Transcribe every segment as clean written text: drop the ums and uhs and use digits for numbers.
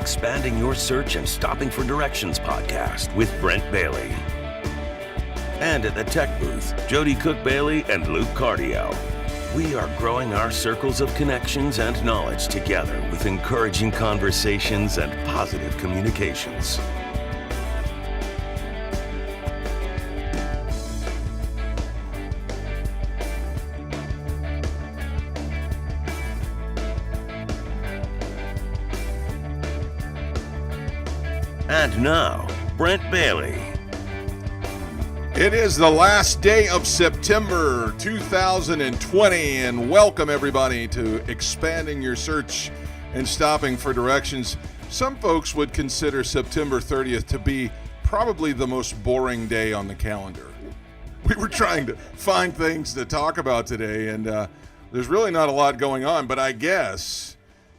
Expanding Your Search and Stopping for Directions podcast with Brent Bailey. And at the tech booth, Jody Cook-Bailey and Luke Cardiel. We are growing our circles of connections and knowledge together with encouraging conversations and positive communications. And now, Brent Bailey. It is the last day of September 2020, and welcome everybody to Expanding Your Search and Stopping for Directions. Some folks would consider September 30th to be probably the most boring day on the calendar. We were trying to find things to talk about today, and there's really not a lot going on, but I guess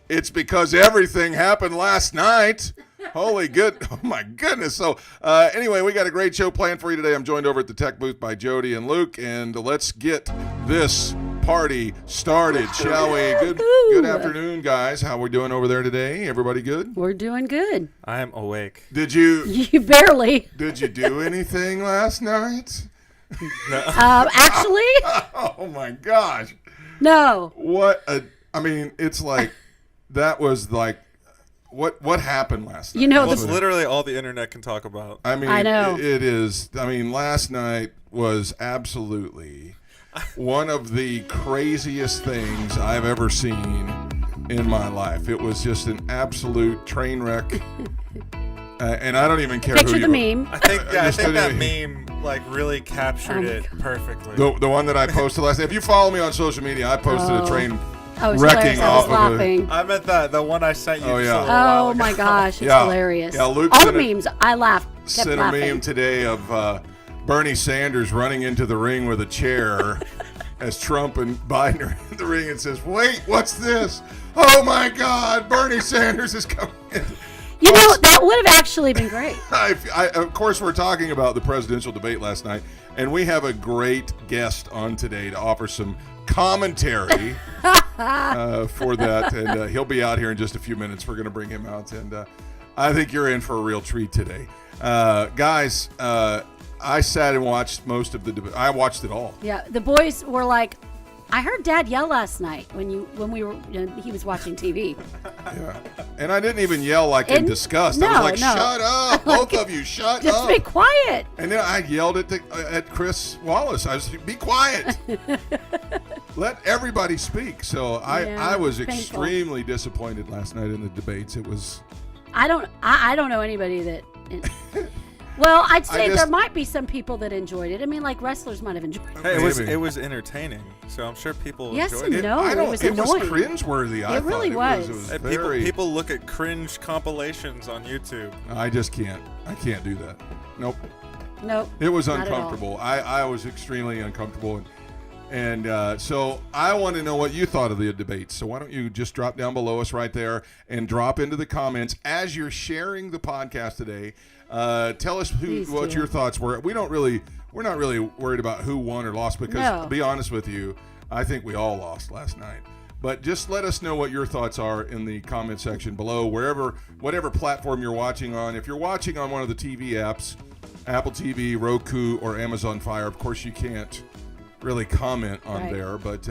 it's because everything happened last night. Oh my goodness. So anyway, we got a great show planned for you today. I'm joined over at the tech booth by Jody and Luke, and let's get this party started, shall we? Good afternoon, guys. How we doing over there today? Everybody good? We're doing good. I'm awake. You barely. Did you do anything last night? No. Actually? Oh my gosh. No. It's like, that was like, What happened last night? You know, it's literally all the internet can talk about. I know. It is. Last night was absolutely one of the craziest things I've ever seen in my life. It was just an absolute train wreck. And I don't even care Picture who the meme. I think that meme really captured it perfectly. The one that I posted last night. If you follow me on social media, I posted a train wrecking off of I meant the one I sent you. Oh, yeah. Oh my gosh, it's hilarious. Yeah, Luke all the memes, I laughed. Sent a meme today of Bernie Sanders running into the ring with a chair as Trump and Biden are in the ring, and says, "Wait, what's this? Oh my God, Bernie Sanders is coming in." You know, that would have actually been great. Of course, we're talking about the presidential debate last night, and we have a great guest on today to offer some commentary for that, and he'll be out here in just a few minutes. We're going to bring him out, and I think you're in for a real treat today. Guys, I sat and watched most of the debate. I watched it all. Yeah, the boys were like, I heard Dad yell last night when he was watching TV. Yeah, and I didn't even yell like in disgust. I was like, "Shut up, both of you, shut up! Just be quiet." And then I yelled at Chris Wallace. I was, "Be quiet! Let everybody speak." So I was extremely disappointed last night in the debates. It was. I don't know anybody that. Well, I'd say there might be some people that enjoyed it. Like wrestlers might have enjoyed it. Hey, it was entertaining, so I'm sure people enjoyed it. No, it was annoying. It was cringeworthy. It really was. It was very... people look at cringe compilations on YouTube. I just can't. I can't do that. Nope. It was uncomfortable. I was extremely uncomfortable, and so I want to know what you thought of the debate. So why don't you just drop down below us right there and drop into the comments as you're sharing the podcast today. Tell us what your thoughts were. We're not really worried about who won or lost because, to be honest with you, I think we all lost last night. But just let us know what your thoughts are in the comment section below, whatever platform you're watching on. If you're watching on one of the TV apps, Apple TV, Roku, or Amazon Fire, of course you can't really comment on there. But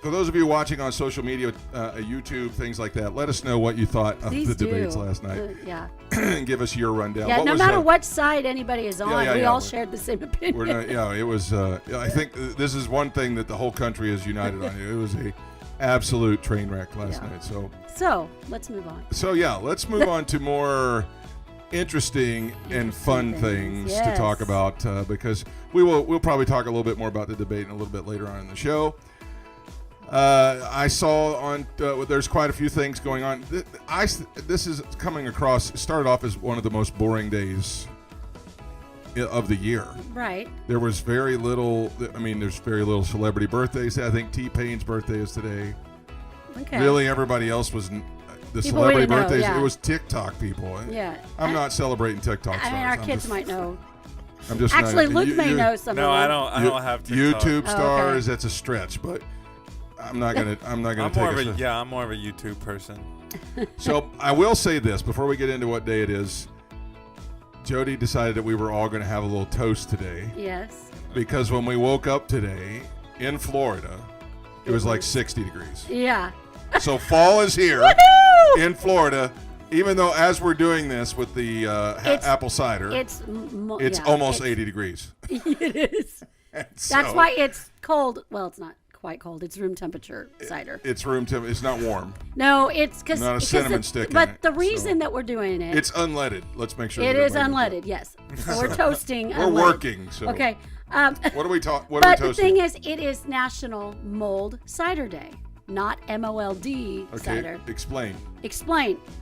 for those of you watching on social media, YouTube, things like that, let us know what you thought of the debates last night. And give us your rundown. Yeah, no matter what side anybody is on, we all shared the same opinion. It was. I think this is one thing that the whole country is united on. It was a absolute train wreck last night. So let's move on. Let's move on to more interesting and fun things to talk about because we'll probably talk a little bit more about the debate a little bit later on in the show. I saw on there's quite a few things going on. This is coming across. Started off as one of the most boring days of the year. Right. There was very little. There's very little celebrity birthdays. I think T-Pain's birthday is today. Okay. Really, everybody else was the people celebrity know, birthdays. yeah. It was TikTok people. Yeah. I'm not celebrating TikTok stars. Our kids might know. I'm just actually not, Luke may know some. No, I don't have TikTok. YouTube stars. That's a stretch, but I'm not gonna. I'm more of a YouTube person. So I will say this before we get into what day it is. Jody decided that we were all going to have a little toast today. Yes. Because when we woke up today in Florida, it was like 60 degrees. Yeah. So fall is here Woohoo! in Florida. Even though as we're doing this with the apple cider, it's almost 80 degrees. It is. That's why it's cold. Well, it's not quite cold. It's room temperature cider. It's room temperature. It's not warm. No, it's because not a cinnamon stick. But the reason that we're doing it, it's unleaded. Let's make sure it is unleaded. Yes, so we're toasting. We're working. So okay. What are we talking? But the thing is, it is National Mold Cider Day, not MOLD cider. Explain.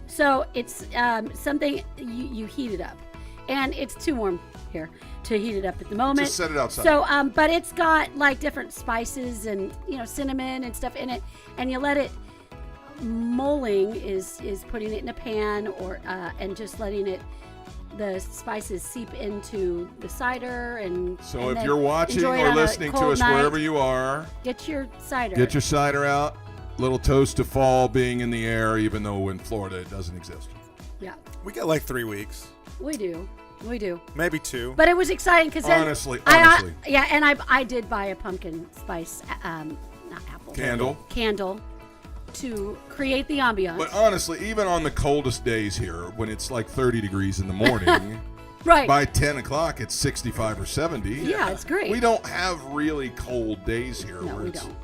So it's something you heat it up, and it's too warm here to heat it up at the moment. Just set it outside. So, but it's got like different spices and cinnamon and stuff in it, and you let it. Mulling is putting it in a pan or and just letting the spices seep into the cider and. So if you're watching or listening to us wherever you are, get your cider. Get your cider out. Little toast to fall being in the air, even though in Florida it doesn't exist. Yeah. We got like 3 weeks. We do. Maybe 2. But it was exciting because honestly. Yeah, and I did buy a pumpkin spice, not apple. Candle to create the ambiance. But honestly, even on the coldest days here, when it's like 30 degrees in the morning, right. By 10 o'clock it's 65 or 70. Yeah, it's great. We don't have really cold days here. No, we don't.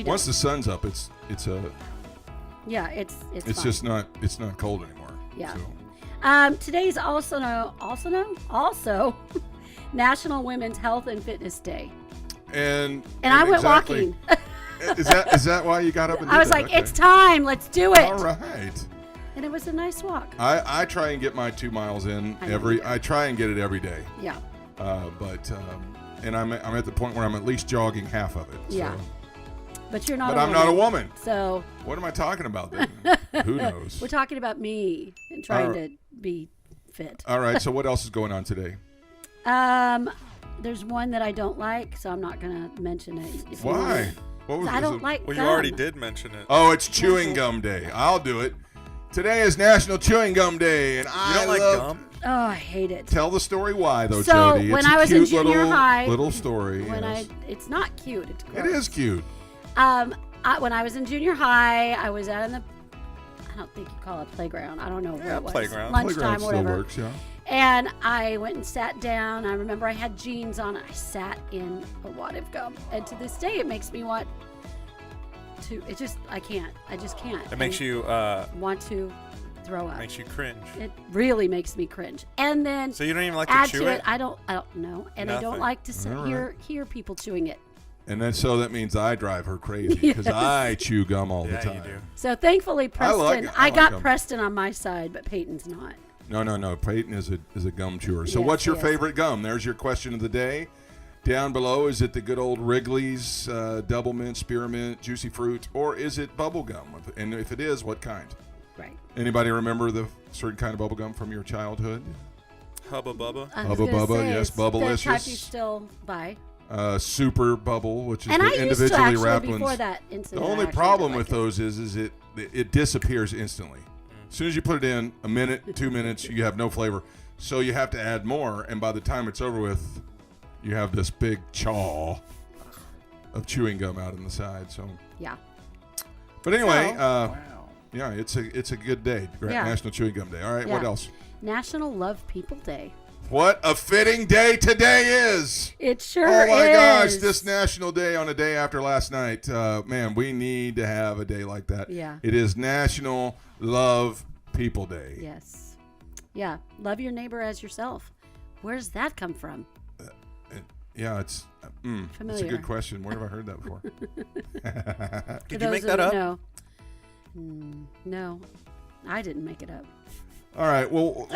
Once the sun's up, it's just not cold anymore. Yeah. So. Today's also National Women's Health and Fitness Day. And I went walking. Is that why you got up and did I was that? like, okay. It's time. Let's do it. All right. And it was a nice walk. I try and get my 2 miles in I try and get it every day. Yeah. And I'm at the point where I'm at least jogging half of it. Yeah. So. But you're not. But I'm not a woman. So. What am I talking about then? Who knows? We're talking about me and trying to be fit. All right. So what else is going on today? There's one that I don't like, so I'm not gonna mention it. Why? I don't like. Well, gum. you already did mention it. Oh, it's chewing gum day. I'll do it. Today is National Chewing Gum Day, and I don't like gum. Oh, I hate it. Tell the story why, though, so Jody. When I was in junior high, little story. It's not cute. It's gross. It is cute. When I was in junior high, I was out in the. I don't think you call it playground. I don't know where it was. Playground. Lunchtime, Still whatever. works, yeah. And I went and sat down. I remember I had jeans on. I sat in a wad of gum, and to this day, it makes me want to. I just can't. It makes you want to throw up. Makes you cringe. It really makes me cringe. And then so you don't even like to chew it? I don't know, and I don't like to hear people chewing it. And then so that means I drive her crazy because I chew gum all the time. You do. So thankfully, Preston, I got gum. Preston on my side, but Peyton's not. No. Peyton is a gum chewer. So what's your favorite gum? There's your question of the day. Down below, is it the good old Wrigley's, Double Mint, Spearmint, Juicy Fruit, or is it bubble gum? And if it is, what kind? Right. Anybody remember the certain kind of bubble gum from your childhood? Hubba Bubba. Hubba Bubba, yes, Bubblicious. The type you still buy. Super Bubble, which is and the individually wrapped ones. Before that incident, the only problem with those is it disappears instantly. As soon as you put it in, a minute, 2 minutes, you have no flavor. So you have to add more, and by the time it's over with, you have this big chaw of chewing gum out on the side. So yeah. But anyway, yeah, it's a good day. National Chewing Gum Day. All right, what else? National Love People Day. What a fitting day today is. It sure is. Oh, my gosh, this National Day on a day after last night. Man, we need to have a day like that. Yeah. It is National Love People Day. Yes. Yeah, love your neighbor as yourself. Where does that come from? Yeah, it's familiar. It's a good question. Where have I heard that before? Did you make that up? No. No, I didn't make it up. All right. Well,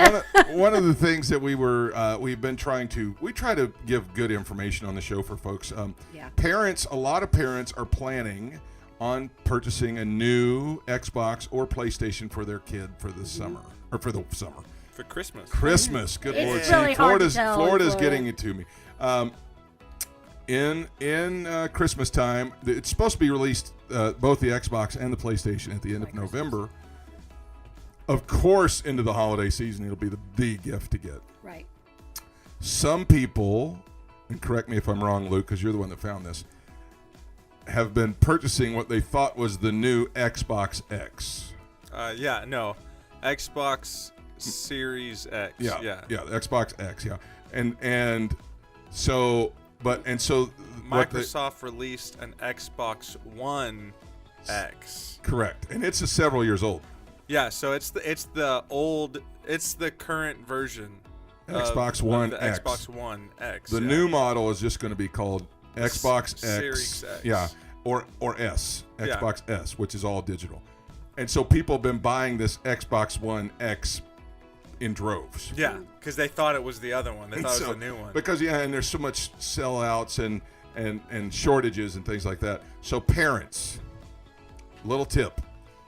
one of the things that we've been trying to try to give good information on the show for folks. Parents, a lot of parents are planning on purchasing a new Xbox or PlayStation for their kid for the summer or for the summer. For Christmas. Christmas. Good Lord. It's really hard to tell. Florida's getting it to me. In Christmas time, it's supposed to be released, both the Xbox and the PlayStation at the end of November. of course, into the holiday season, it'll be the gift to get. Right. Some people, and correct me if I'm wrong, Luke, because you're the one that found this, have been purchasing what they thought was the new Xbox X. Xbox Series X. Yeah, the Xbox X, yeah. And so Microsoft released an Xbox One X. Correct. And it's several years old. Yeah, so it's the current version. Xbox One X. Xbox One X. The new model is just going to be called Xbox X. Series X. Yeah, or S. Xbox S, which is all digital. And so people have been buying this Xbox One X in droves. Yeah, because they thought it was the other one. They thought it was the new one. Because, and there's so much sellouts and shortages and things like that. So parents, little tip,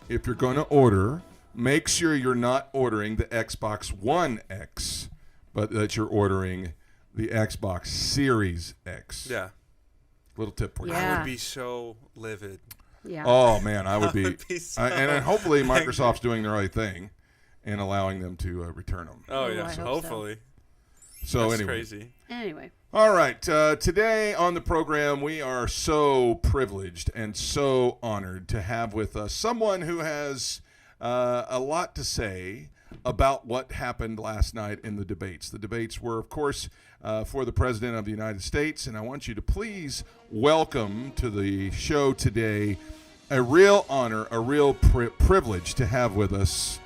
if you're going to order, make sure you're not ordering the Xbox One X, but that you're ordering the Xbox Series X. Yeah. Little tip for you. Yeah. I would be so livid. Yeah. Oh, man, I would be. And hopefully Microsoft's doing the right thing and allowing them to return them. Oh, Oh, yeah. I hope Hopefully. So That's anyway. crazy. Anyway. All right. Today on the program, we are so privileged and so honored to have with us someone who has a lot to say about what happened last night in the debates. The debates were, of course, for the President of the United States, and I want you to please welcome to the show today a real honor, a real privilege to have with us.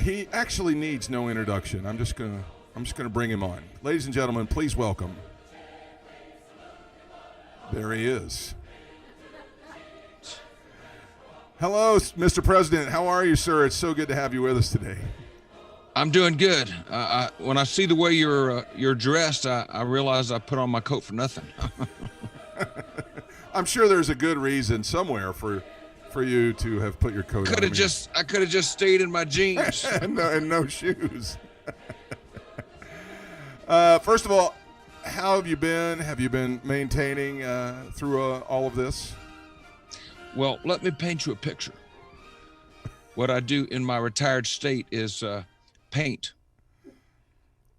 He actually needs no introduction. I'm just gonna bring him on. Ladies and gentlemen, please welcome. There he is. Hello, Mr. President. How are you, sir? It's so good to have you with us today. I'm doing good. When I see the way you're dressed, I realize I put on my coat for nothing. I'm sure there's a good reason somewhere for you to have put your coat on. I could have just stayed in my jeans. and no shoes. First of all, how have you been? Have you been maintaining through all of this? Well, let me paint you a picture. What I do in my retired state is paint.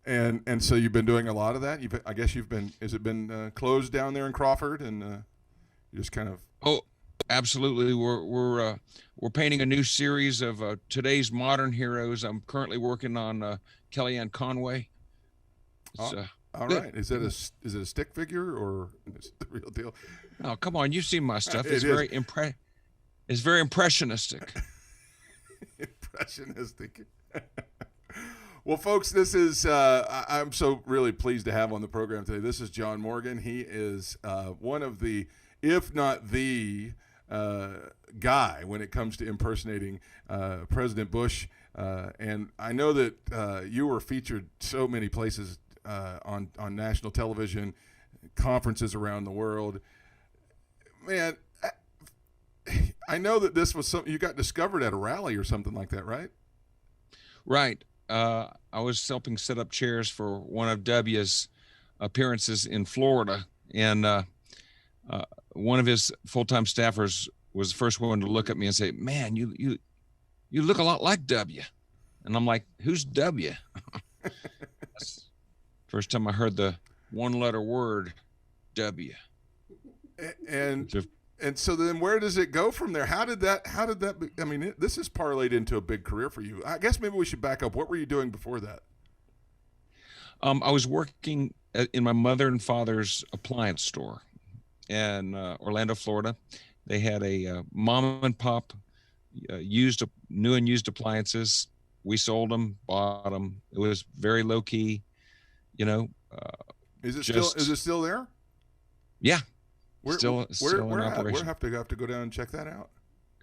And so you've been doing a lot of that. I guess you've been. Has it been closed down there in Crawford, and you just kind of? Oh, absolutely. We're painting a new series of today's modern heroes. I'm currently working on Kellyanne Conway. All right. Is it a stick figure or is it the real deal? Oh, come on. You've seen my stuff. It's is. very impressionistic. Impressionistic. Well, folks, this is I'm so really pleased to have on the program today. This is John Morgan. He is one of the, if not the guy when it comes to impersonating President Bush. And I know that you were featured so many places on national television, conferences around the world. Man, I know that this was something you got discovered at a rally or something like that, right? Right. I was helping set up chairs for one of W's appearances in Florida, and one of his full-time staffers was the first one to look at me and say, "Man, you look a lot like W." And I'm like, "Who's W?" First time I heard the one-letter word, W. And so then where does it go from there? How did that be, I mean, this has parlayed into a big career for you. I guess maybe we should back up. What were you doing before that? I was working in my mother and father's appliance store in Orlando, Florida. They had a mom and pop new and used appliances. We sold them, bought them. It was very low key, Is it still there? Yeah. Still in operation. We'll have to go down and check that out.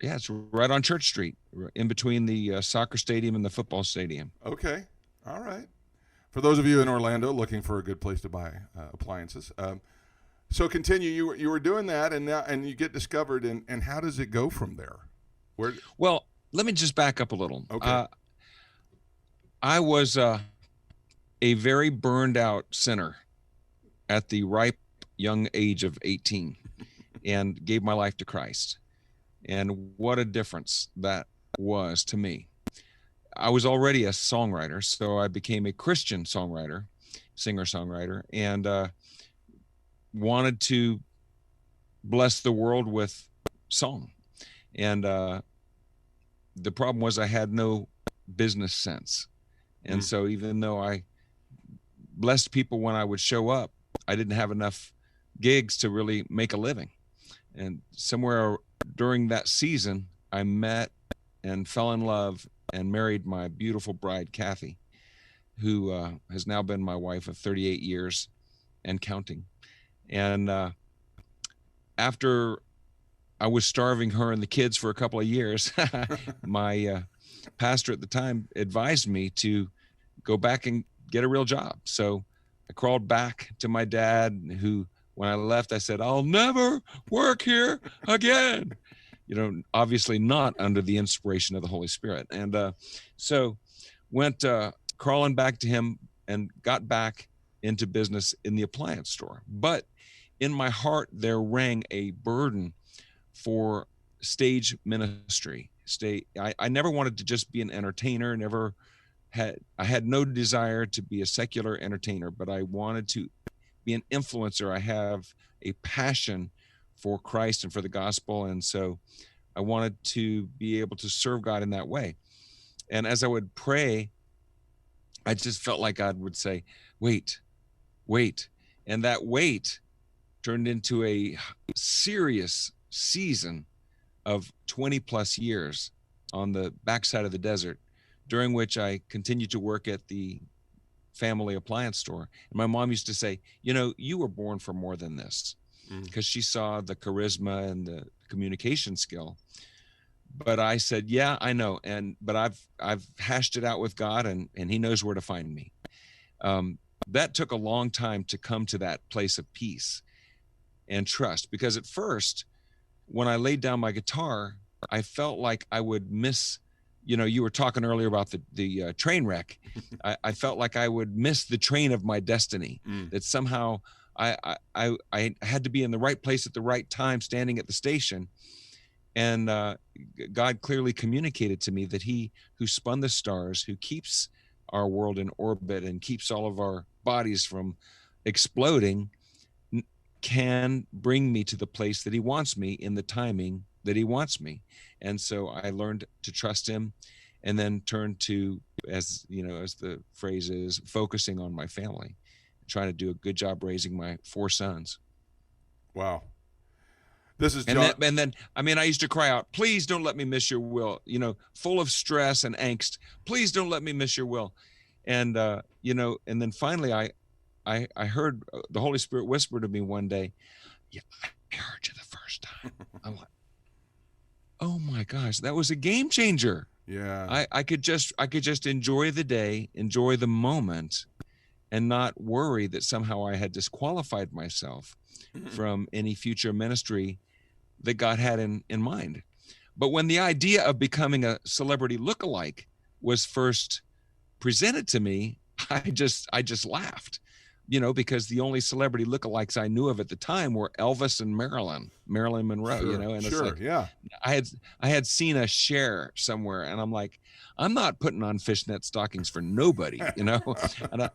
Yeah, it's right on Church Street, in between the soccer stadium and the football stadium. Okay, all right. For those of you in Orlando looking for a good place to buy appliances, so continue. You were doing that, and you get discovered, and how does it go from there? Well, let me just back up a little. Okay. I was a very burned out sinner at the ripe young age of 18 and gave my life to Christ. And what a difference that was to me. I was already a songwriter, so I became a Christian songwriter, singer-songwriter, and wanted to bless the world with song. And the problem was I had no business sense. And so even though I blessed people when I would show up, I didn't have enough gigs to really make a living. And somewhere during that season, I met and fell in love and married my beautiful bride, Kathy, who has now been my wife of 38 years and counting. And after I was starving her and the kids for a couple of years, my pastor at the time advised me to go back and get a real job. So I crawled back to my dad, who, when I left, I said, I'll never work here again. You know, obviously not under the inspiration of the Holy Spirit. And so went crawling back to him and got back into business in the appliance store. But in my heart, there rang a burden for stage ministry. I never wanted to just be an entertainer, I had no desire to be a secular entertainer, but I wanted to be an influencer. I have a passion for Christ and for the gospel. And so I wanted to be able to serve God in that way. And as I would pray, I just felt like God would say, wait. And that wait turned into a serious season of 20 plus years on the backside of the desert, during which I continued to work at the family appliance store. And my mom used to say, you know, you were born for more than this, because she saw the charisma and the communication skill. But I said, yeah, I know. But I've hashed it out with God, and he knows where to find me. That took a long time to come to that place of peace and trust, because at first, when I laid down my guitar, I felt like I would miss, you know, you were talking earlier about the train wreck. I felt like I would miss the train of my destiny, that somehow I had to be in the right place at the right time, standing at the station. And God clearly communicated to me that he who spun the stars, who keeps our world in orbit and keeps all of our bodies from exploding, can bring me to the place that he wants me in the timing that he wants me. And so I learned to trust him, and then turned to, as you know, as the phrase is, focusing on my family, trying to do a good job raising my 4 sons. Wow. This is John. And then, I mean, I used to cry out, please don't let me miss your will, you know, full of stress and angst. Please don't let me miss your will. And, you know, and then finally I heard the Holy Spirit whisper to me one day, yeah, I heard you the first time. I'm like, oh my gosh, that was a game changer. Yeah. I could just enjoy the day, enjoy the moment, and not worry that somehow I had disqualified myself from any future ministry that God had in mind. But when the idea of becoming a celebrity lookalike was first presented to me, I just laughed, you know, because the only celebrity lookalikes I knew of at the time were Elvis and Marilyn Monroe, sure, you know, and sure, it's like, yeah. I had seen a Cher somewhere, and I'm like, I'm not putting on fishnet stockings for nobody, you know. And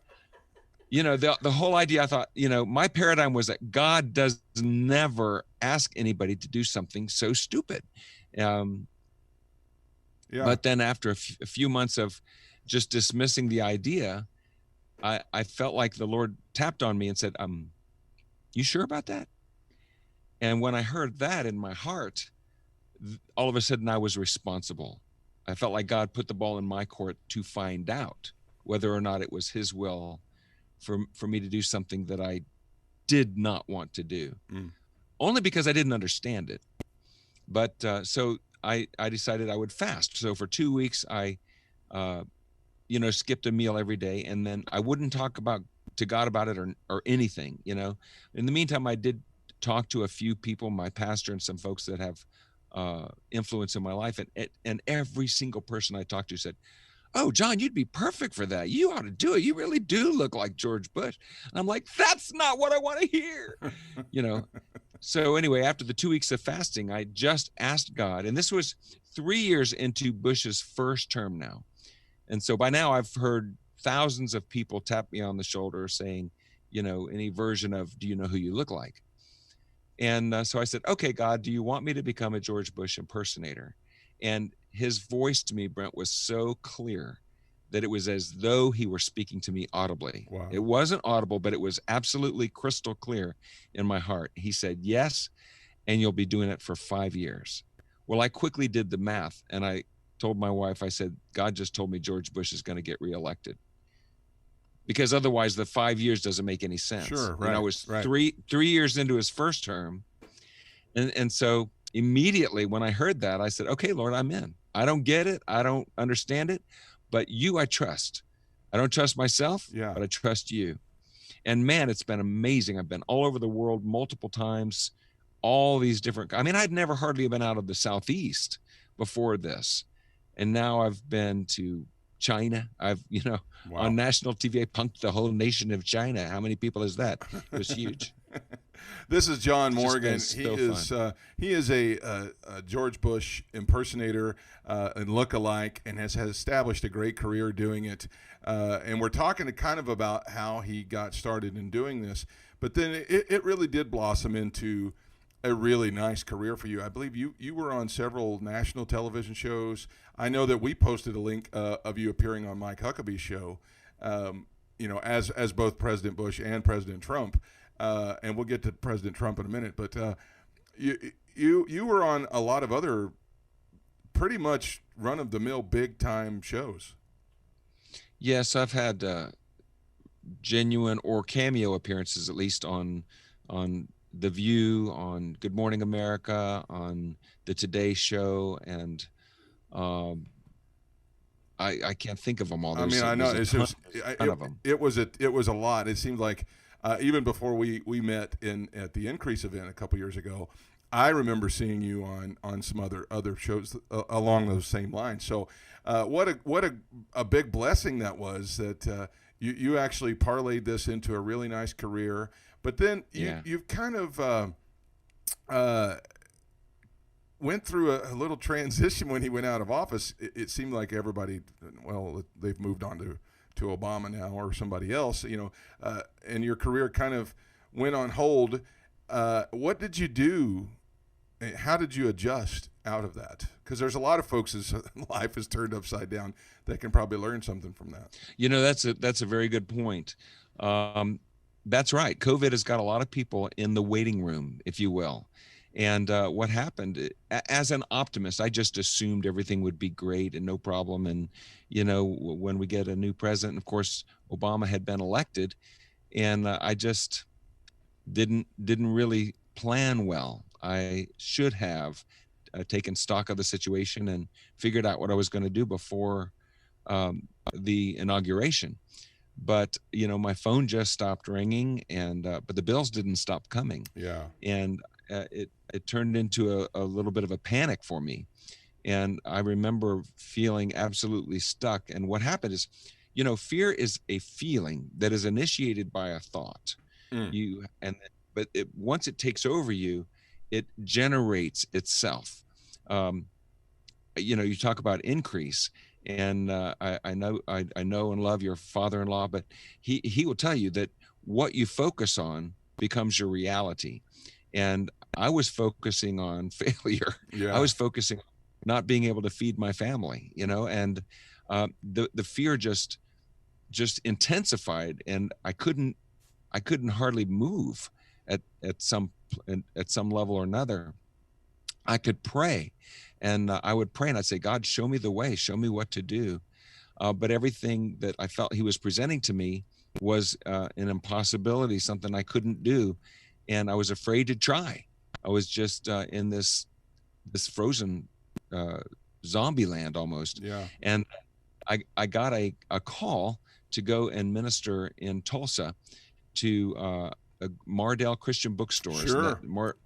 you know, the whole idea, I thought, you know, my paradigm was that God does never ask anybody to do something so stupid. Yeah. But then after a few months of just dismissing the idea, I felt like the Lord tapped on me and said, you sure about that? And when I heard that in my heart, all of a sudden I was responsible. I felt like God put the ball in my court to find out whether or not it was his will for me to do something that I did not want to do, only because I didn't understand it. But so I decided I would fast. So for 2 weeks, I, you know, skipped a meal every day, and then I wouldn't talk to God about it or anything, you know. In the meantime, I did talk to a few people, my pastor and some folks that have influence in my life, and every single person I talked to said, oh, John, you'd be perfect for that. You ought to do it. You really do look like George Bush. And I'm like, that's not what I want to hear, you know. So anyway, after the 2 weeks of fasting, I just asked God, and this was 3 years into Bush's first term now. And so by now I've heard thousands of people tap me on the shoulder saying, any version of, do you know who you look like? And so I said, okay, God, do you want me to become a George Bush impersonator? And his voice to me, Brent, was so clear that it was as though he were speaking to me audibly. Wow. It wasn't audible, but it was absolutely crystal clear in my heart. He said, yes, and you'll be doing it for 5 years. Well, I quickly did the math, and I told my wife, I said, God just told me George Bush is going to get reelected. Because otherwise the 5 years doesn't make any sense. Sure, right. I was 3 years into his first term. And so immediately when I heard that, I said, okay, Lord, I'm in. I don't get it. I don't understand it. But you, I trust. I don't trust myself, but I trust you. And man, it's been amazing. I've been all over the world multiple times, all these different, I'd never hardly been out of the Southeast before this. And now I've been to China. I've, on national TV, I punked the whole nation of China. How many people is that? It was huge. This is John Morgan. He is a George Bush impersonator and look-alike, and has established a great career doing it. And we're talking kind of about how he got started in doing this, but then it really did blossom into a really nice career for you. I believe you were on several national television shows. I know that we posted a link of you appearing on Mike Huckabee's show, as both President Bush and President Trump. And we'll get to President Trump in a minute, but you were on a lot of other pretty much run-of-the-mill big-time shows. Yes, I've had genuine or cameo appearances, at least on The View, on Good Morning America, on the Today Show, and I can't think of them all. I know it was a lot. It seemed like even before we met at the Increase event a couple years ago, I remember seeing you on some other shows along those same lines. So what a big blessing that was, that you actually parlayed this into a really nice career. But then you've kind of went through a little transition when he went out of office. It seemed like everybody, they've moved on to Obama now or somebody else, and your career kind of went on hold. What did you do? How did you adjust out of that? Because there's a lot of folks whose life is turned upside down that can probably learn something from that. That's a very good point. That's right. COVID has got a lot of people in the waiting room, if you will. And what happened, as an optimist, I just assumed everything would be great and no problem. And, when we get a new president, of course, Obama had been elected, and I just didn't really plan well. I should have taken stock of the situation and figured out what I was going to do before the inauguration. But, my phone just stopped ringing, and but the bills didn't stop coming. Yeah. And it turned into a little bit of a panic for me. And I remember feeling absolutely stuck. And what happened is, fear is a feeling that is initiated by a thought. But once it takes over you, it generates itself. You talk about increase, and I know and love your father-in-law, but he will tell you that what you focus on becomes your reality. And I was focusing on failure. Yeah. I was focusing on not being able to feed my family, and the fear just intensified, and I couldn't hardly move at some level or another. I could pray, and I would pray, and I'd say, God, show me the way, show me what to do. But everything that I felt he was presenting to me was an impossibility, something I couldn't do. And I was afraid to try. I was just in this frozen zombie land almost. Yeah. And I got a call to go and minister in Tulsa to a Mardell Christian bookstore. Sure. Mark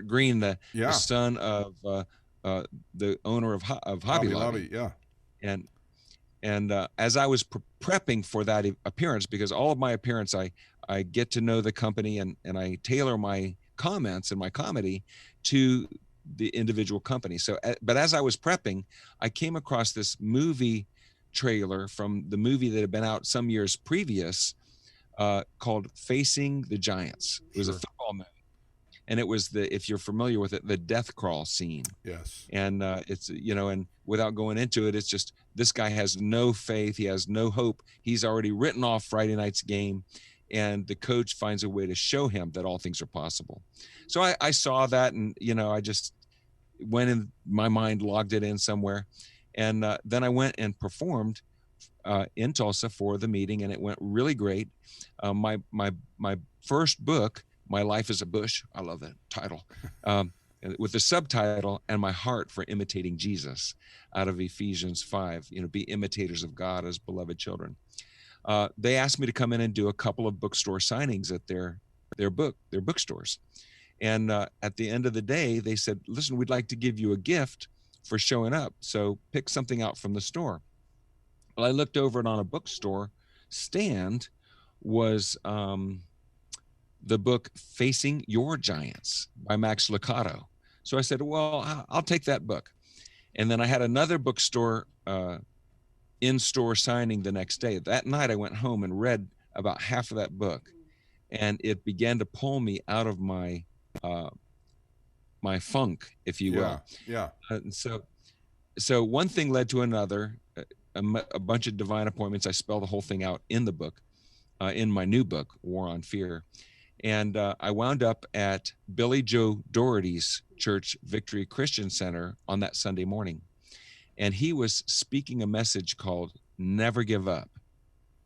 Green, the son of the owner of Hobby Lobby. Yeah. And as I was prepping for that appearance, because all of my appearance, I get to know the company and I tailor my comments in my comedy to the individual company. So, but as I was prepping, I came across this movie trailer from the movie that had been out some years previous, called Facing the Giants. It was a football movie. And it was if you're familiar with it, the death crawl scene. Yes. And it's, and without going into it, it's just, this guy has no faith. He has no hope. He's already written off Friday night's game. And the coach finds a way to show him that all things are possible. So I saw that, and, I just went in my mind, logged it in somewhere. And then I went and performed in Tulsa for the meeting, and it went really great. My first book, My Life as a Bush, I love that title, with the subtitle, And My Heart for Imitating Jesus, out of Ephesians 5, be imitators of God as beloved children. They asked me to come in and do a couple of bookstore signings at their bookstores. And at the end of the day, they said, listen, we'd like to give you a gift for showing up. So pick something out from the store. Well, I looked over it on a bookstore stand was the book Facing Your Giants by Max Lucado. So I said, well, I'll take that book. And then I had another bookstore in-store signing the next day. That night I went home and read about half of that book, and it began to pull me out of my my funk, if you will. Yeah. And so one thing led to another, a bunch of divine appointments. I spell the whole thing out in the book, in my new book, War on Fear. And I wound up at Billy Joe Doherty's church, Victory Christian Center, on that Sunday morning. And he was speaking a message called Never Give Up.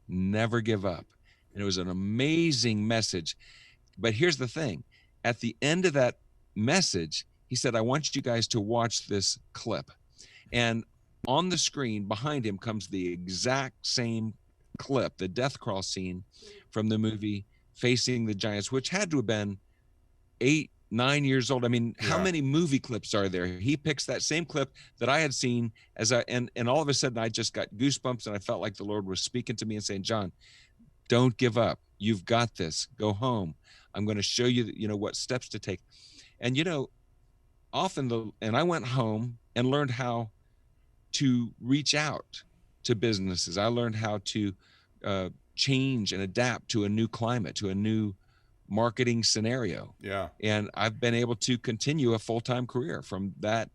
Never give up. And it was an amazing message. But here's the thing. At the end of that message, he said, I want you guys to watch this clip. And on the screen behind him comes the exact same clip, the death crawl scene from the movie Facing the Giants, which had to have been 8, 9 years old. I mean, how many movie clips are there? He picks that same clip that I had seen and all of a sudden I just got goosebumps, and I felt like the Lord was speaking to me and saying, John, don't give up. You've got this. Go home. I'm going to show you, what steps to take. And, and I went home and learned how to reach out to businesses. I learned how to change and adapt to a new climate, to a new marketing scenario. Yeah. And I've been able to continue a full-time career from that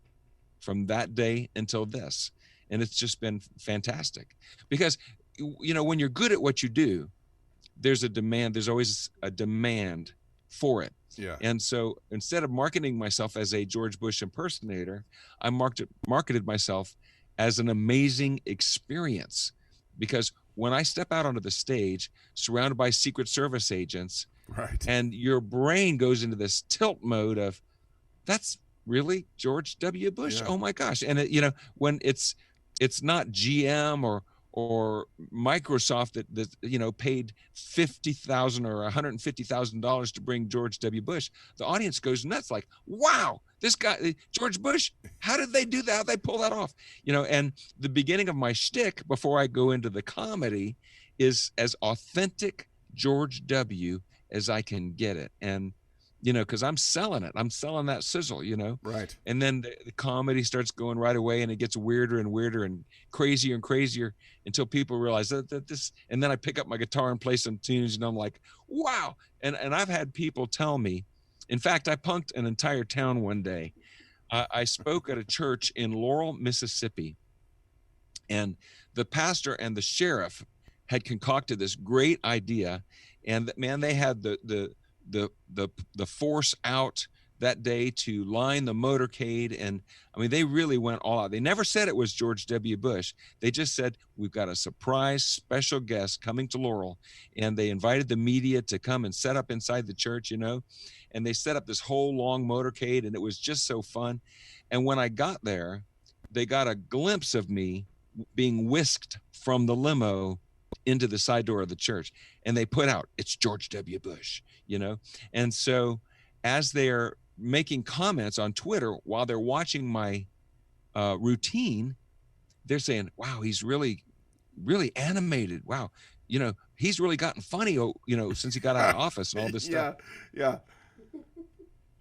day until this. And it's just been fantastic, because, when you're good at what you do, there's always a demand for it. Yeah. And so instead of marketing myself as a George Bush impersonator, I marketed myself as an amazing experience, because when I step out onto the stage surrounded by Secret Service agents, right, and your brain goes into this tilt mode of, that's really George W. Bush. Yeah. Oh my gosh. And when it's not GM or Microsoft that paid $50,000 or $150,000 to bring George W. Bush, the audience goes nuts, like, wow, this guy, George Bush, how did they do that? How'd they pull that off? And the beginning of my shtick before I go into the comedy is as authentic George W. as I can get it. And, because I'm selling it. I'm selling that sizzle, Right. And then the comedy starts going right away, and it gets weirder and weirder and crazier until people realize that this, and then I pick up my guitar and play some tunes, and I'm like, wow. And I've had people tell me, in fact, I punked an entire town one day. I spoke at a church in Laurel, Mississippi, and the pastor and the sheriff had concocted this great idea, and man, they had the force out that day to line the motorcade. And I mean, they really went all out. They never said it was George W. Bush. They just said, we've got a surprise special guest coming to Laurel. And they invited the media to come and set up inside the church, and they set up this whole long motorcade, and it was just so fun. And when I got there, they got a glimpse of me being whisked from the limo into the side door of the church, and they put out, it's George W. Bush, And so as they're making comments on Twitter while they're watching my routine, they're saying, wow, he's really, really animated. Wow. He's really gotten funny, since he got out of office and all this stuff. Yeah.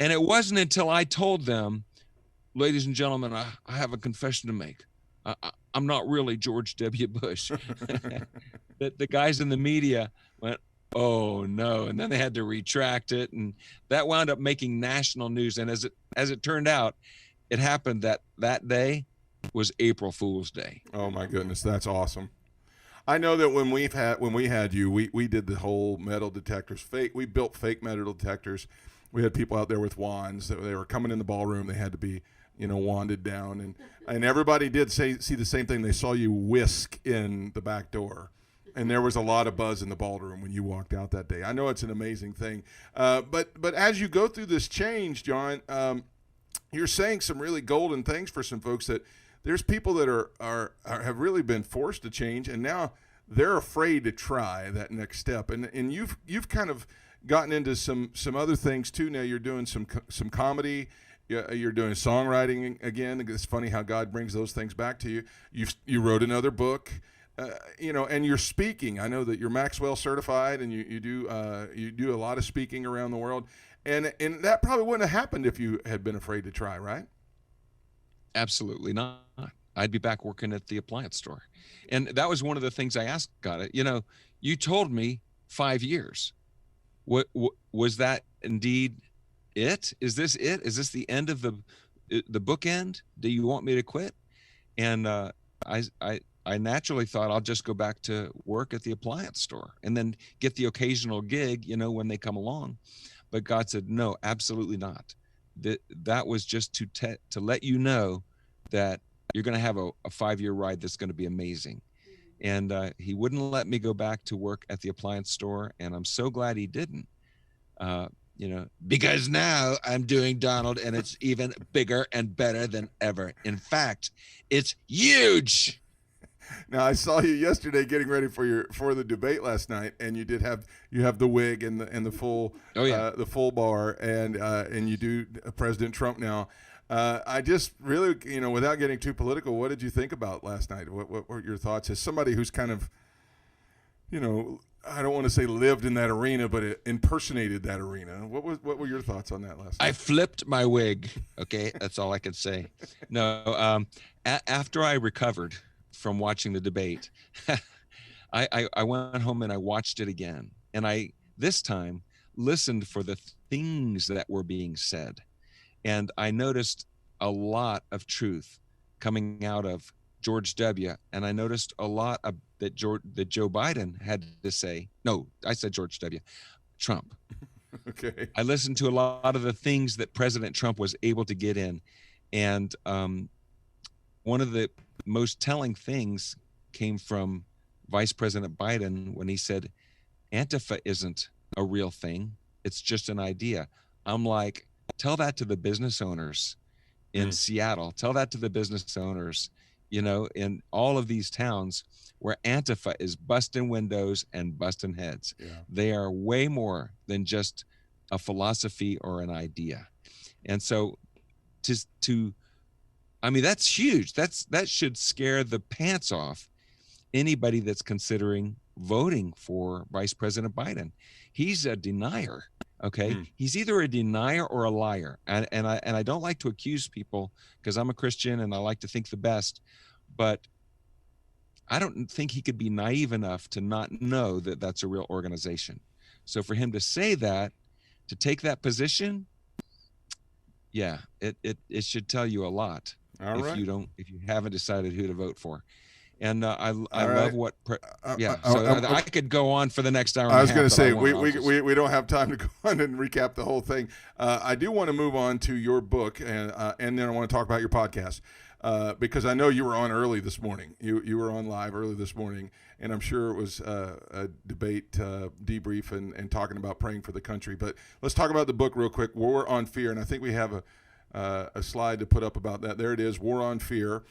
And it wasn't until I told them, ladies and gentlemen, I have a confession to make. I'm not really George W. Bush. That the guys in the media went, oh no, and then they had to retract it, and that wound up making national news. And as it turned out, it happened that day was April Fool's Day. Oh my goodness, that's awesome. I know that when we had you, we did the whole metal detectors we built fake metal detectors. We had people out there with wands that they were coming in the ballroom. They had to be, wanded down, and everybody did see the same thing. They saw you whisk in the back door, and there was a lot of buzz in the ballroom when you walked out that day. I know it's an amazing thing, but as you go through this change, John, you're saying some really golden things for some folks, that there's people that have really been forced to change, and now they're afraid to try that next step. And you've kind of gotten into some other things too. Now you're doing some comedy. You're doing songwriting again. It's funny how God brings those things back to you. You wrote another book, and you're speaking. I know that you're Maxwell certified, and you do a lot of speaking around the world. And that probably wouldn't have happened if you had been afraid to try, right? Absolutely not. I'd be back working at the appliance store. And that was one of the things I asked God. You told me 5 years. What was that indeed it? Is this it? Is this the end of the bookend? Do you want me to quit? And I naturally thought I'll just go back to work at the appliance store and then get the occasional gig, when they come along. But God said, no, absolutely not. That was just to let you know that you're going to have a 5-year ride that's going to be amazing. And he wouldn't let me go back to work at the appliance store, and I'm so glad he didn't. Because now I'm doing Donald, and it's even bigger and better than ever. In fact, it's huge. Now I saw you yesterday getting ready for the debate last night, and you have the wig and the full the full bar, and you do President Trump now. I just really, without getting too political, what did you think about last night? What were your thoughts as somebody who's kind of, I don't want to say lived in that arena, but it impersonated that arena. What were your thoughts on that last night? I flipped my wig. Okay, that's all I could say. No, after I recovered from watching the debate, I went home and I watched it again, and I this time listened for the things that were being said, and I noticed a lot of truth coming out of George W. And I noticed a lot of that Joe Biden had to say. No, I said George W. Trump. Okay. I listened to a lot of the things that President Trump was able to get in, and one of the most telling things came from Vice President Biden when he said, Antifa isn't a real thing. It's just an idea. I'm like, tell that to the business owners in Seattle. Tell that to the business owners, in all of these towns where Antifa is busting windows and busting heads. Yeah. They are way more than just a philosophy or an idea. And so that's huge. That should scare the pants off anybody that's considering voting for Vice President Biden. He's a denier. Okay. He's either a denier or a liar. And I don't like to accuse people because I'm a Christian and I like to think the best, but I don't think he could be naive enough to not know that that's a real organization. So for him to say that, to take that position, yeah, it should tell you a lot. All right. If you haven't decided who to vote for. And I love what, I could go on for the next hour. I was going to say, we don't have time to go on and recap the whole thing. I do want to move on to your book, and then I want to talk about your podcast, because I know you were on early this morning. You were on live early this morning, and I'm sure it was a debate debrief and talking about praying for the country. But let's talk about the book real quick, War on Fear, and I think we have a slide to put up about that. There it is, War on Fear.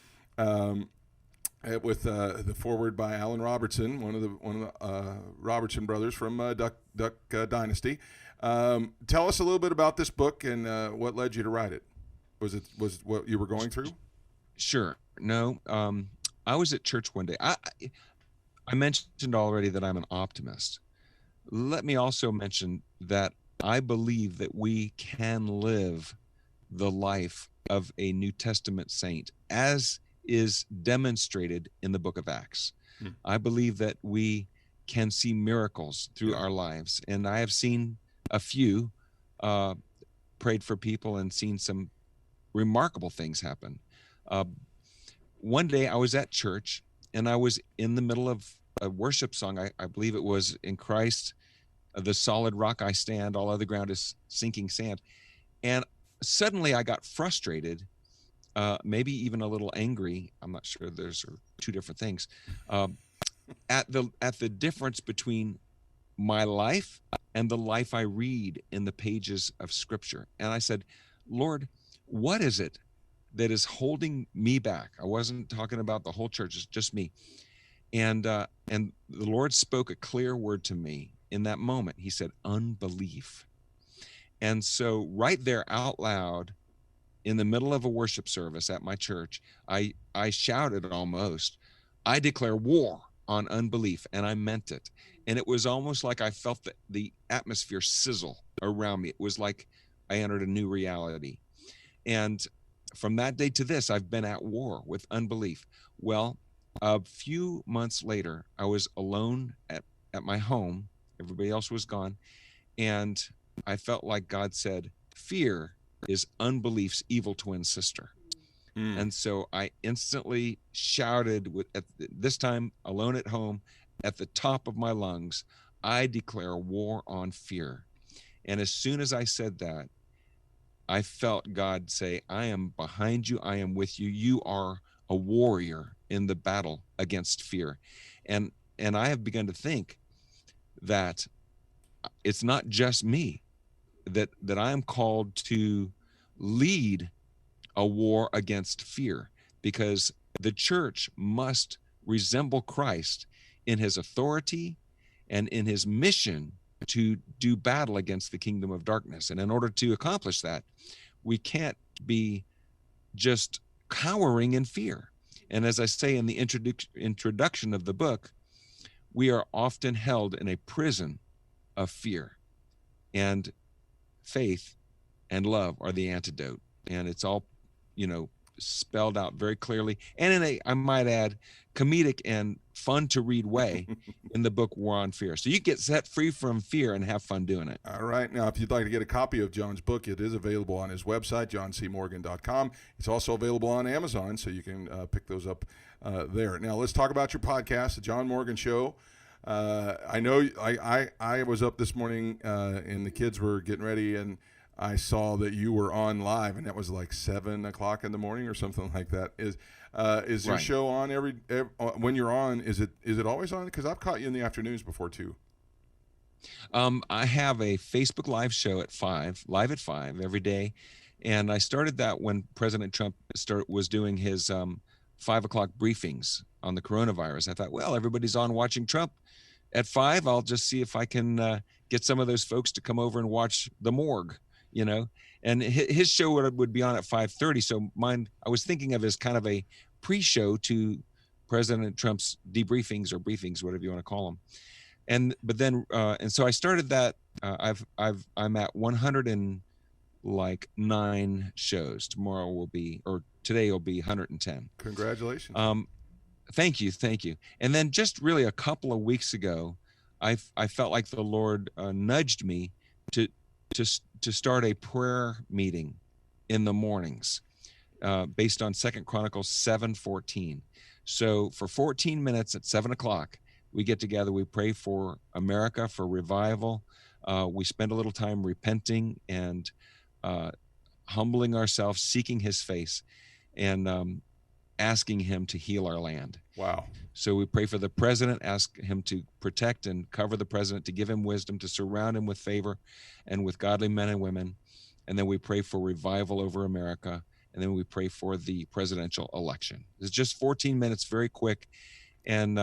With the foreword by Alan Robertson, one of the Robertson brothers from Duck Dynasty. Tell us a little bit about this book and what led you to write it. Was what you were going through? Sure. No, I was at church one day. I mentioned already that I'm an optimist. Let me also mention that I believe that we can live the life of a New Testament saint as is demonstrated in the book of Acts. I believe that we can see miracles through our lives. And I have seen a few, prayed for people and seen some remarkable things happen. One day I was at church and I was in the middle of a worship song. I believe it was "In Christ, the solid rock I stand, all other ground is sinking sand." And suddenly I got frustrated, maybe even a little angry. I'm not sure, those are two different things, at the difference between my life and the life I read in the pages of Scripture. And I said, Lord, what is it that is holding me back? I wasn't talking about the whole church, it's just me. And the Lord spoke a clear word to me in that moment. He said, unbelief. And so right there out loud in the middle of a worship service at my church, I shouted almost, I declare war on unbelief. And I meant it. And it was almost like I felt the atmosphere sizzle around me. It was like I entered a new reality. And from that day to this, I've been at war with unbelief. Well, a few months later, I was alone at my home. Everybody else was gone. And I felt like God said, fear is unbelief's evil twin sister. And so I instantly shouted, this time alone at home, at the top of my lungs, I declare war on fear. And as soon as I said that, I felt God say, I am behind you. I am with you. You are a warrior in the battle against fear. And I have begun to think that it's not just me, that I am called to lead a war against fear, because the church must resemble Christ in his authority and in his mission to do battle against the kingdom of darkness. And in order to accomplish that, we can't be just cowering in fear. And as I say in the introduction of the book, we are often held in a prison of fear, and faith and love are the antidote. And it's all, spelled out very clearly, and in a, I might add, comedic and fun to read way in the book War on Fear. So you get set free from fear and have fun doing it. All right. Now, if you'd like to get a copy of John's book, it is available on his website, johncmorgan.com. It's also available on Amazon, so you can pick those up there. Now, let's talk about your podcast, The John Morgan Show. I know I was up this morning and the kids were getting ready, and I saw that you were on live, and that was like 7 o'clock in the morning or something like that. Is your show on every when you're on? Is it always on? Because I've caught you in the afternoons before too. I have a Facebook Live show at 5, live at 5 every day, and I started that when President Trump was doing his 5 o'clock briefings on the coronavirus. I thought, well, everybody's on watching Trump at 5. I'll just see if I can get some of those folks to come over and watch the morgue. And his show would be on at 5:30. So mine, I was thinking of as kind of a pre-show to President Trump's debriefings or briefings, whatever you want to call them. And so I started that. I'm at 109 shows. Today will be 110. Congratulations. Thank you. And then just really a couple of weeks ago, I felt like the Lord nudged me to start a prayer meeting in the mornings, based on 2 Chronicles 7:14. So for 14 minutes at 7 o'clock, we get together, we pray for America, for revival. We spend a little time repenting and humbling ourselves, seeking his face, and asking him to heal our land. Wow. So we pray for the president, ask him to protect and cover the president, to give him wisdom, to surround him with favor and with godly men and women. And then we pray for revival over America. And then we pray for the presidential election. It's just 14 minutes, very quick. And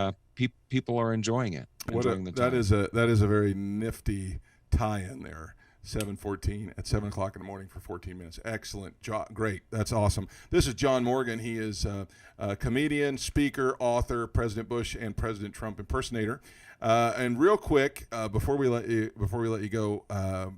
people are enjoying it. That is a very nifty tie-in there. S2.17 at 7 o'clock in the morning for 14 minutes. Excellent. Great. That's awesome. This is John Morgan. He is a comedian, speaker, author, President Bush and President Trump impersonator. And real quick, before we let you go,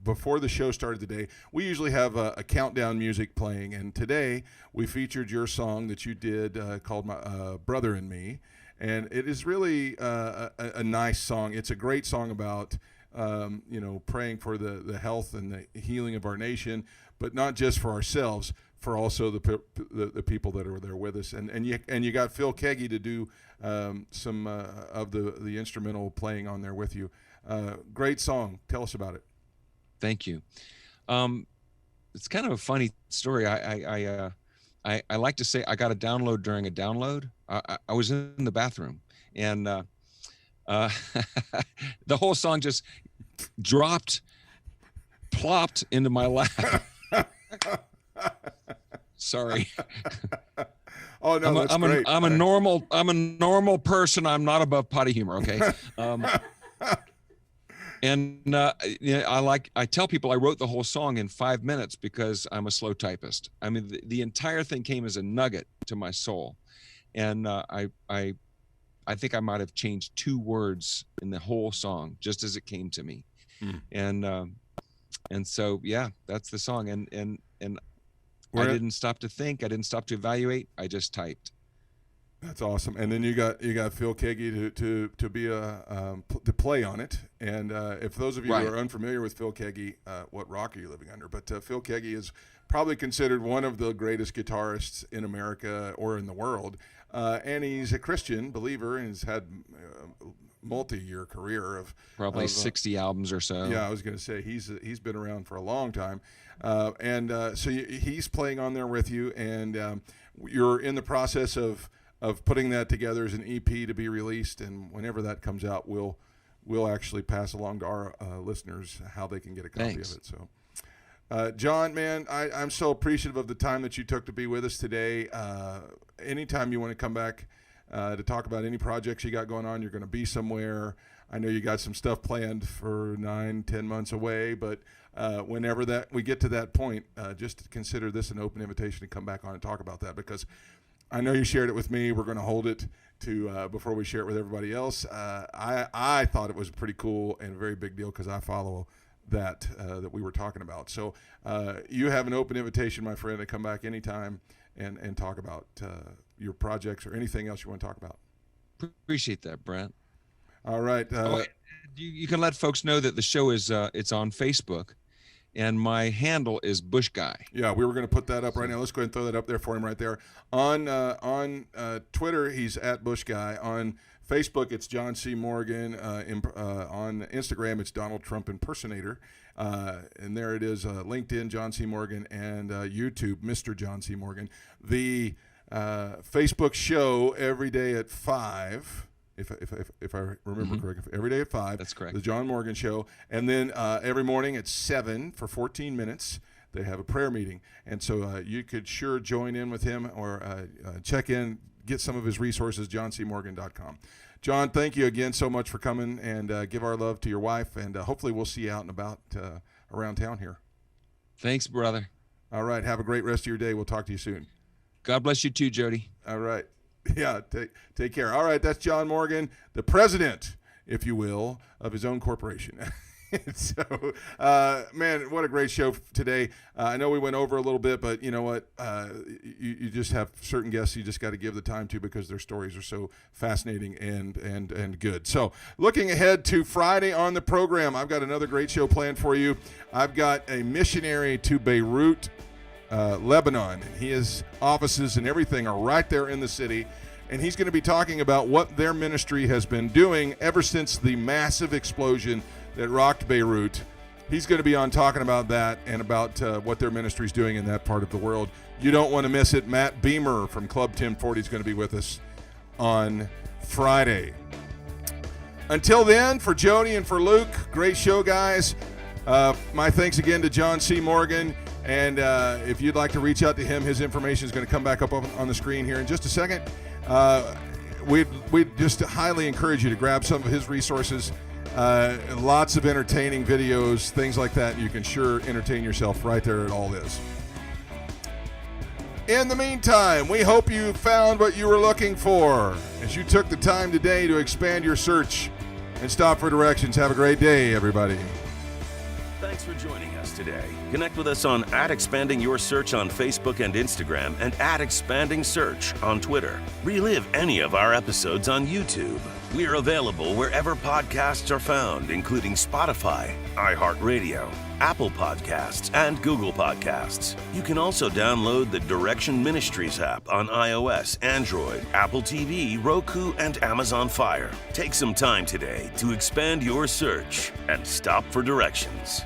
before the show started today, we usually have a countdown music playing, and today we featured your song that you did called "My Brother and Me," and it is really a nice song. It's a great song about praying for the health and the healing of our nation, but not just for ourselves, for also the people that are there with us. And you got Phil Keggy to do some of the instrumental playing on there with you. Great song. Tell us about it. Thank you. It's kind of a funny story. I like to say I got a download during a download. I was in the bathroom, and the whole song just plopped into my lap. Sorry. Oh no, that's great. I'm a normal person. I'm not above potty humor. Okay. I tell people I wrote the whole song in 5 minutes because I'm a slow typist. I mean, the entire thing came as a nugget to my soul, and I think I might have changed 2 words in the whole song just as it came to me, and so yeah, that's the song. And I didn't stop to think. I didn't stop to evaluate. I just typed. That's awesome. And then you got Phil Keggy to be to play on it. And if those of you who are unfamiliar with Phil Keggy, what rock are you living under? But Phil Keggy is probably considered one of the greatest guitarists in America or in the world. And he's a Christian believer and has had multi-year career of probably 60 albums or so. Yeah, I was going to say he's been around for a long time. So he's playing on there with you, and you're in the process of putting that together as an EP to be released, and whenever that comes out, we'll actually pass along to our listeners how they can get a copy of it. So, John, man, I'm so appreciative of the time that you took to be with us today. Anytime you want to come back to talk about any projects you got going on, you're going to be somewhere. I know you got some stuff planned for 9-10 months away, but whenever that we get to that point, just consider this an open invitation to come back on and talk about that, because I know you shared it with me. We're going to hold it to before we share it with everybody else. I thought it was pretty cool and a very big deal because I follow that we were talking about. So you have an open invitation, my friend, to come back anytime and talk about your projects or anything else you want to talk about. Appreciate that, Brent. All right. You can let folks know that the show is it's on Facebook, and my handle is Bush Guy. Yeah, we were going to put that up right now. Let's go ahead and throw that up there for him right there. On Twitter, he's at Bush Guy. On Facebook, it's John C. Morgan. On Instagram, it's Donald Trump Impersonator. And there it is, LinkedIn, John C. Morgan, and YouTube, Mr. John C. Morgan. The Facebook show every day at 5. If I remember correctly, every day at 5. That's correct. The John Morgan Show. And then every morning at 7 for 14 minutes, they have a prayer meeting. And so you could sure join in with him or check in, get some of his resources, johncmorgan.com. John, thank you again so much for coming, and give our love to your wife. And hopefully we'll see you out and about around town here. Thanks, brother. All right. Have a great rest of your day. We'll talk to you soon. God bless you too, Jody. All right. Yeah, take care. All right, that's John Morgan, the president, if you will, of his own corporation. So, man, what a great show today. I know we went over a little bit, but you know what? You just have certain guests you just got to give the time to because their stories are so fascinating and good. So, looking ahead to Friday on the program, I've got another great show planned for you. I've got a missionary to Beirut, Lebanon. His offices and everything are right there in the city, and he's going to be talking about what their ministry has been doing ever since the massive explosion that rocked Beirut. He's going to be on talking about that and about what their ministry is doing in that part of the world. You don't want to miss it. Matt Beamer from Club 1040 is going to be with us on Friday. Until then, for Jody and for Luke, great show, guys. My thanks again to John C. Morgan. And if you'd like to reach out to him, his information is going to come back up on the screen here in just a second. We'd just highly encourage you to grab some of his resources Lots of entertaining videos, things like that. You can sure entertain yourself right there at all this. In the meantime, we hope you found what you were looking for as you took the time today to expand your search and stop for directions. Have a great day, everybody. Thanks for joining us today. Connect with us on @ExpandingYourSearch on Facebook and Instagram and @ExpandingSearch on Twitter. Relive any of our episodes on YouTube. We are available wherever podcasts are found, including Spotify, iHeartRadio, Apple Podcasts, and Google Podcasts. You can also download the Direction Ministries app on iOS, Android, Apple TV, Roku, and Amazon Fire. Take some time today to expand your search and stop for directions.